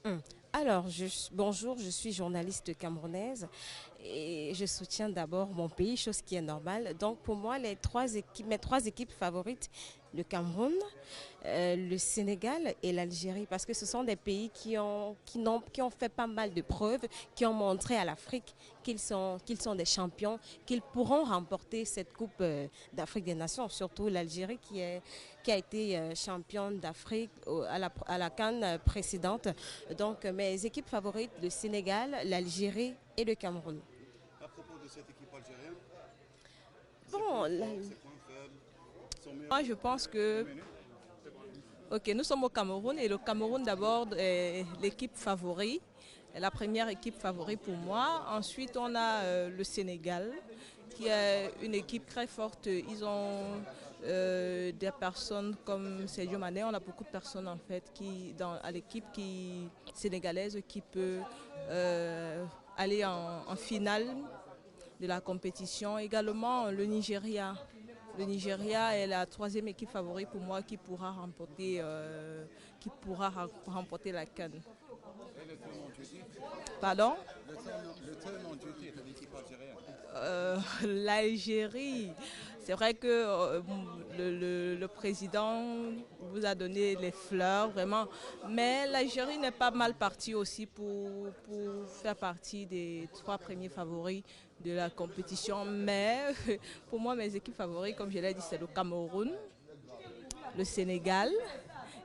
Hum. Alors, bonjour, je suis journaliste camerounaise et je soutiens d'abord mon pays, chose qui est normale. Donc, pour moi, mes trois équipes favorites, le Cameroun, le Sénégal et l'Algérie, parce que ce sont des pays qui ont fait pas mal de preuves, qui ont montré à l'Afrique qu'ils sont des champions, qu'ils pourront remporter cette Coupe d'Afrique des Nations, surtout l'Algérie qui a été championne d'Afrique à la CAN précédente. Donc mes équipes favorites, le Sénégal, l'Algérie et le Cameroun. À propos de cette équipe algérienne, ses Bon, points forts, ses points faibles, son meilleur Moi, je joueur. pense Deux que, minutes. ok, nous sommes au Cameroun et le Cameroun d'abord est l'équipe favorite, la première équipe favorite pour moi. Ensuite, on a le Sénégal qui est une équipe très forte. Ils ont des personnes comme Sadio Mané. On a beaucoup de personnes en fait à l'équipe sénégalaise qui peut aller en finale de la compétition. Également le Nigeria. Le Nigeria est la troisième équipe favorite pour moi qui pourra remporter la CAN. Et le tenant du titre, Pardon? le tenant du titre, l'équipe algérienne. L'Algérie. C'est vrai que le président vous a donné les fleurs, vraiment. Mais l'Algérie n'est pas mal partie aussi pour faire partie des trois premiers favoris de la compétition. Mais pour moi, mes équipes favorites, comme je l'ai dit, c'est le Cameroun, le Sénégal,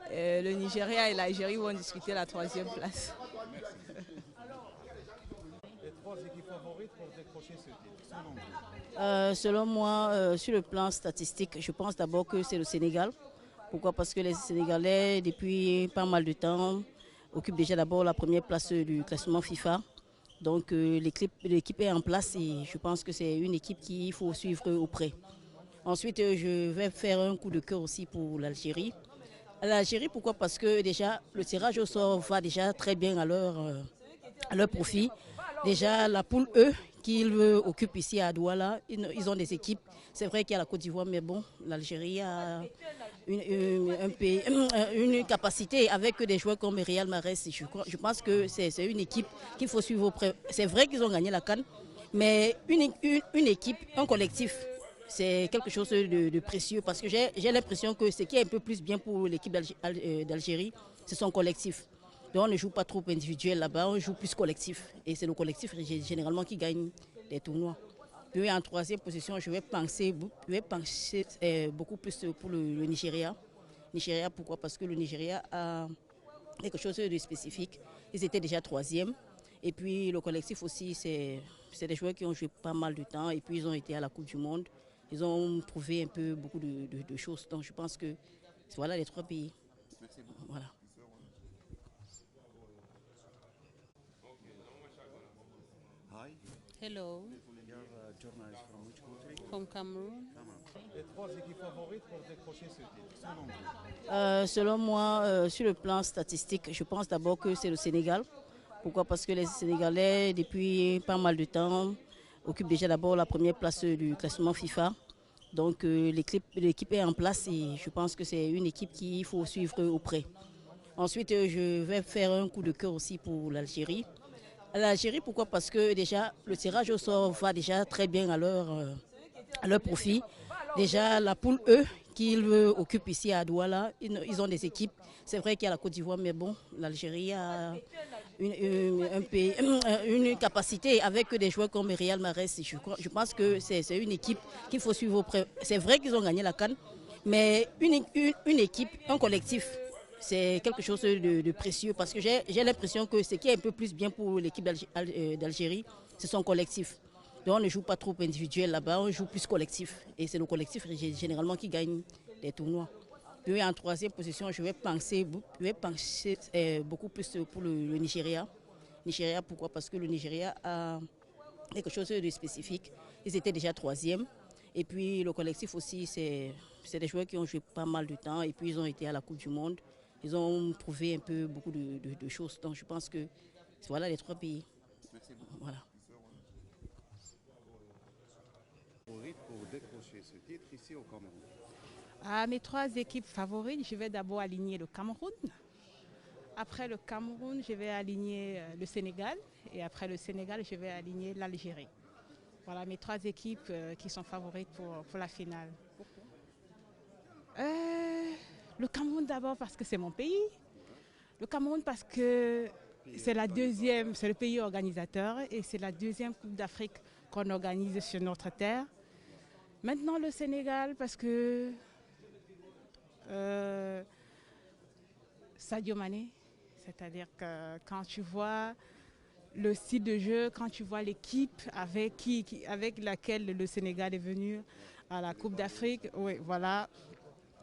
le Nigeria et l'Algérie vont discuter la troisième place. Merci. Les trois équipes favorites pour décrocher ce titre, selon vous. Selon moi, sur le plan statistique, je pense d'abord que c'est le Sénégal. Pourquoi? Parce que les Sénégalais, depuis pas mal de temps, occupent déjà d'abord la première place du classement FIFA. Donc l'équipe est en place et je pense que c'est une équipe qu'il faut suivre au près. Ensuite, je vais faire un coup de cœur aussi pour l'Algérie. L'Algérie, pourquoi? Parce que déjà, le tirage au sort va déjà très bien à leur profit. Déjà, la poule E qu'ils occupent ici à Douala, ils ont des équipes. C'est vrai qu'il y a la Côte d'Ivoire, mais bon, l'Algérie a une capacité avec des joueurs comme Real Mahrez. Je pense que c'est une équipe qu'il faut suivre au près. C'est vrai qu'ils ont gagné la CAN, mais une équipe, un collectif, c'est quelque chose de précieux parce que j'ai l'impression que ce qui est un peu plus bien pour l'équipe d'Algérie, c'est son collectif. Donc on ne joue pas trop individuel là-bas, on joue plus collectif. Et c'est le collectif généralement qui gagne des tournois. Puis en troisième position, je vais pencher beaucoup plus pour le Nigeria. Nigeria, pourquoi? Parce que le Nigeria a quelque chose de spécifique. Ils étaient déjà troisième. Et puis le collectif aussi, c'est des joueurs qui ont joué pas mal de temps et puis ils ont été à la Coupe du Monde. Ils ont prouvé un peu beaucoup de choses. Donc je pense que voilà les trois pays. Merci beaucoup. Voilà. Hi, Hello, you're a journalist from which country? from Cameroon. Les trois équipes favorites pour décrocher ce titre, selon vous. Selon moi, sur le plan statistique, je pense d'abord que c'est le Sénégal. Pourquoi? Parce que les Sénégalais, depuis pas mal de temps, occupent déjà d'abord la première place du classement FIFA. Donc l'équipe est en place et je pense que c'est une équipe qu'il faut suivre au près. Ensuite, je vais faire un coup de cœur aussi pour l'Algérie. L'Algérie, pourquoi? Parce que déjà, le tirage au sort va déjà très bien à leur profit. Déjà, la poule E qu'ils occupent ici à Douala, ils ont des équipes. C'est vrai qu'il y a la Côte d'Ivoire, mais bon, l'Algérie a une capacité avec des joueurs comme Real Mahrez. Je pense que c'est une équipe qu'il faut suivre au près. C'est vrai qu'ils ont gagné la CAN, mais une équipe, un collectif, c'est quelque chose de précieux parce que j'ai l'impression que ce qui est un peu plus bien pour l'équipe d'Algérie, c'est son collectif. Donc on ne joue pas trop individuel là-bas, on joue plus collectif. Et c'est le collectif généralement qui gagne des tournois. Puis en troisième position, je vais pencher beaucoup plus pour le Nigeria. Nigeria, pourquoi? Parce que le Nigeria a quelque chose de spécifique. Ils étaient déjà troisième. Et puis le collectif aussi, c'est des joueurs qui ont joué pas mal de temps et puis ils ont été à la Coupe du Monde. Ils ont prouvé un peu beaucoup de choses. Donc je pense que voilà les trois pays. Merci beaucoup. Voilà. Favorites pour décrocher ce titre ici au Cameroun. À mes trois équipes favorites, je vais d'abord aligner le Cameroun. Après le Cameroun, je vais aligner le Sénégal. Et après le Sénégal, je vais aligner l'Algérie. Voilà mes 3 équipes qui sont favorites pour la finale. Le Cameroun d'abord parce que c'est mon pays. Le Cameroun parce que c'est le pays organisateur et c'est la 2e Coupe d'Afrique qu'on organise sur notre terre. Maintenant le Sénégal parce que Sadio Mané, c'est-à-dire que quand tu vois le style de jeu, quand tu vois l'équipe avec laquelle le Sénégal est venu à la Coupe d'Afrique, oui, voilà.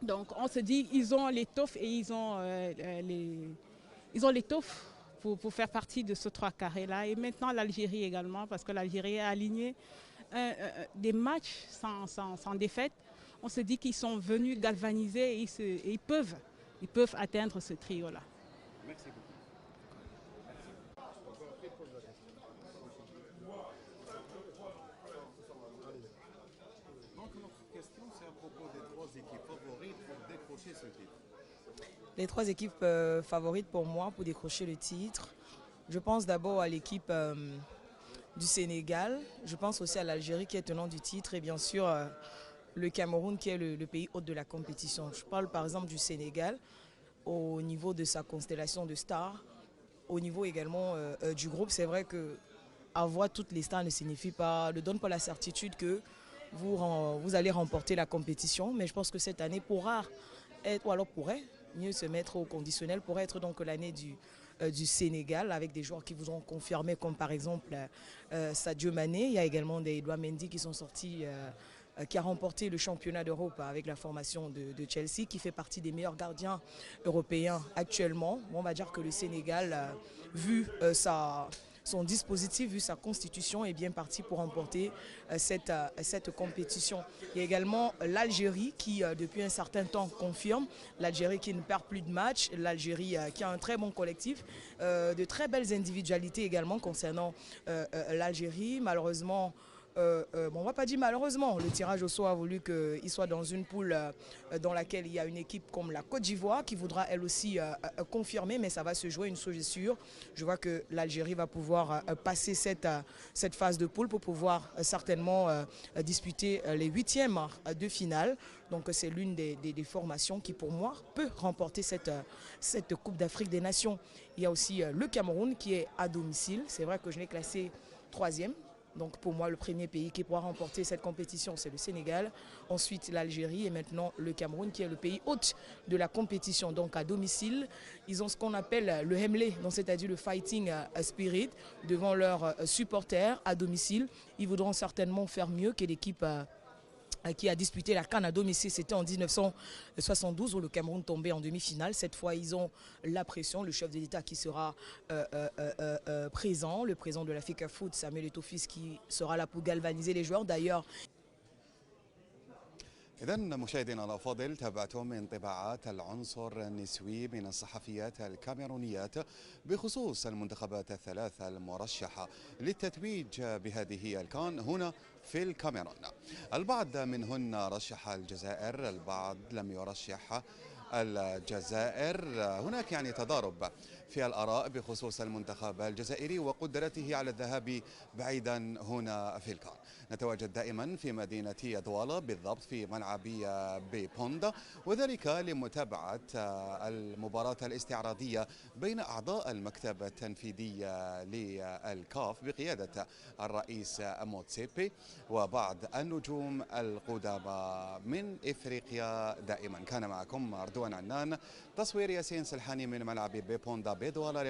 Donc on se dit ils ont l'étoffe et ils ont l'étoffe pour faire partie de ce 3 carrés-là. Et maintenant l'Algérie également, parce que l'Algérie a aligné des matchs sans défaite. On se dit qu'ils sont venus galvaniser et ils peuvent atteindre ce trio-là. Merci beaucoup. Donc notre question c'est à propos des 3 équipes favorites pour décrocher ce titre. Les 3 équipes favorites pour moi pour décrocher le titre, je pense d'abord à l'équipe du Sénégal, je pense aussi à l'Algérie qui est tenant du titre et bien sûr le Cameroun qui est le pays hôte de la compétition. Je parle par exemple du Sénégal au niveau de sa constellation de stars, au niveau également du groupe. C'est vrai que avoir toutes les stars ne donne pas la certitude que vous allez remporter la compétition, mais je pense que cette année pourrait mieux se mettre au conditionnel, pourrait être donc l'année du Sénégal avec des joueurs qui vous ont confirmé comme par exemple Sadio Mané. Il y a également des Edouard Mendy qui sont sortis, qui a remporté le championnat d'Europe avec la formation de Chelsea, qui fait partie des meilleurs gardiens européens actuellement. Bon, on va dire que le Sénégal, vu son dispositif, vu sa constitution, est bien parti pour remporter cette compétition. Il y a également l'Algérie qui, depuis un certain temps, confirme. L'Algérie qui ne perd plus de matchs. L'Algérie qui a un très bon collectif. De très belles individualités également concernant l'Algérie. Malheureusement, on ne va pas dire malheureusement, le tirage au sort a voulu qu'il soit dans une poule dans laquelle il y a une équipe comme la Côte d'Ivoire qui voudra elle aussi confirmer, mais ça va se jouer, une chose est sûre. Je vois que l'Algérie va pouvoir passer cette phase de poule pour pouvoir certainement disputer les 8e de finale. Donc c'est l'une des formations qui pour moi peut remporter cette Coupe d'Afrique des Nations. Il y a aussi le Cameroun qui est à domicile. C'est vrai que je l'ai classé 3e. Donc pour moi, le premier pays qui pourra remporter cette compétition, c'est le Sénégal. Ensuite, l'Algérie et maintenant le Cameroun qui est le pays hôte de la compétition. Donc à domicile, ils ont ce qu'on appelle le Hemlé, c'est-à-dire le fighting spirit devant leurs supporters à domicile. Ils voudront certainement faire mieux que l'équipe qui a disputé la CAN à domicile. C'était en 1972 où le Cameroun tombait en demi-finale. Cette fois, ils ont la pression. Le chef de l'État qui sera présent, le président de la FIFA Foot, Samuel Eto'o, qui sera là pour galvaniser les joueurs. D'ailleurs, إذا مشاهدينا الأفاضل تابعتم انطباعات العنصر النسوي من الصحفيات الكاميرونيات بخصوص المنتخبات ال3 المرشحة للتتويج بهذه الكان هنا في الكاميرون. البعض منهن رشح الجزائر، البعض لم يرشح الجزائر. هناك يعني تضارب في الآراء بخصوص المنتخب الجزائري وقدرته على الذهاب بعيدا هنا في الكان. نتواجد دائما في مدينة دوالا، بالضبط في ملعب بوندا، وذلك لمتابعة المباراة الاستعراضية بين أعضاء المكتب التنفيذي للكاف بقيادة الرئيس موتسيبي وبعض النجوم القدامى من إفريقيا. دائما كان معكم رضوان عنان، تصوير ياسين سلحاني من ملعب بوندا بدوالا.